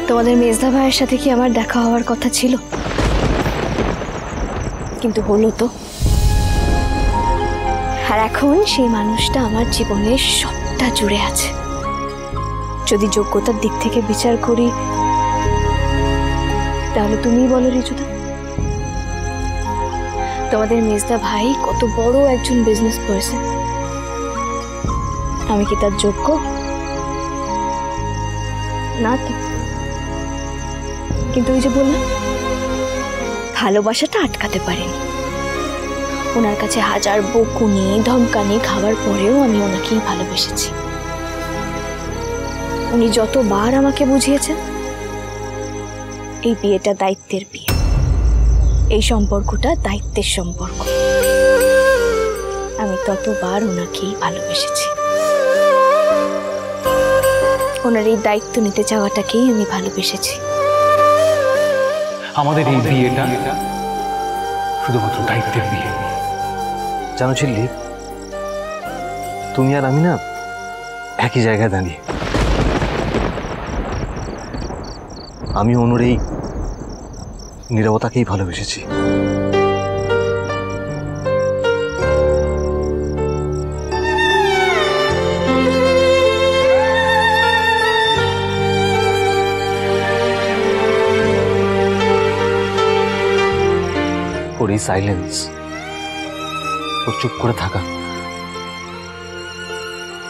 তোমাদের মেজদা ভাইয়ের সাথে কি আমার দেখা হওয়ার কথা ছিল? কিন্তু হলো তো। আর এখন সেই মানুষটা আমার জীবনের সবটা জুড়ে আছে। যদি যোগ্যতার দিক থেকে বিচার করি তাহলে তুমিই বলো রিজুদা, তোমাদের মেজদা ভাই কত বড় একজন বিজনেস পার্সন, আমি কি তার যোগ্য? না তো। কিন্তু ওই যে বললাম, ভালোবাসাটা আটকাতে পারিনি। ওনার কাছে হাজার বকুনি ধমকানি খাওয়ার পরেও আমি ওনাকেই ভালোবেসেছি। উনি যতবার আমাকে বুঝিয়েছেন এই বিয়েটা দায়িত্বের বিয়ে, এই সম্পর্কটা দায়িত্বের সম্পর্ক, আমি ততবার ওনাকেই ভালোবেসেছি। ওনার এই দায়িত্ব নিতে চাওয়াটাকেই আমি ভালোবেসেছি। আমাদের এই বিয়েটা শুধুমাত্র দায়িত্বের বিয়ে। জানো ঝিল্লি, তুমি আর আমি না একই জায়গায় দাঁড়িয়ে। আমি অনুর এই নীরবতাকেই ভালোবেসেছি। ওর এই সাইলেন্স, ও চুপ করে থাকা,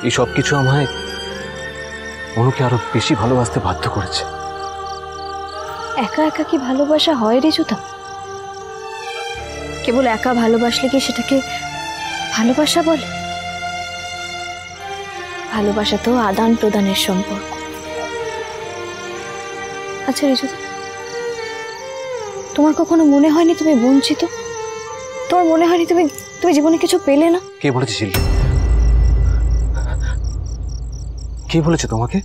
এই সব কিছু আমায় অনুকে আরো বেশি ভালোবাসতে বাধ্য করেছে। একা একা কি ভালোবাসা হয় রিজুদা? কেবল একা ভালোবাসলে কি সেটাকে ভালোবাসা বলে? ভালোবাসা তো আদান প্রদানের সম্পর্ক। আচ্ছা রিজুদা, তোমার কখনো মনে হয়নি তুমি বঞ্চিত? তোমার মনে হয়নি তুমি জীবনে কিছু পেলে না? কে বলেছে ঝিল্লি? কে বলেছে তোমাকে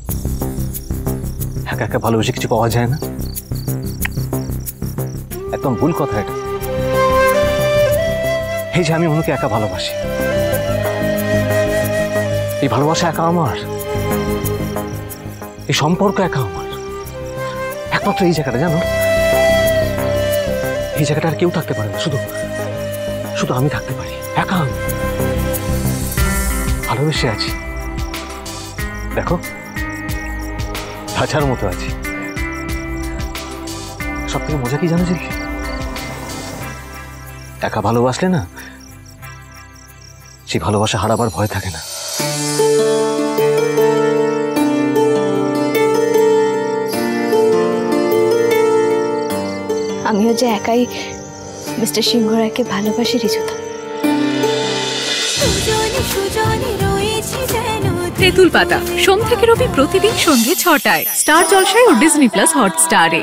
একা একা ভালোবেসে কিছু পাওয়া যায় না? একদম ভুল কথা এটা। এই যে আমি অনুকে একা ভালোবাসি, এই ভালোবাসা একা আমার, এই সম্পর্ক একা আমার। একমাত্র এই জায়গাটা, জানো, এই জায়গাটা আর কেউ থাকতে পারে না, শুধু শুধু আমি থাকতে পারি। একা আমি ভালোবেসে আছি, দেখো খাঁচার মতো আছি। সব থেকে মজা কি জানো ঝিল্লি? একা ভালোবাসলে না সেই ভালোবাসা হারাবার ভয় থাকে না। আমিও যে একাই মিস্টার সিংহ রায়কে ভালোবাসি রিজুদা। তেঁতুল পাতা সোম থেকে রবি প্রতিদিন সন্ধ্যে ৬টায় স্টার জলসায় ও ডিজনি প্লাস হটস্টারে।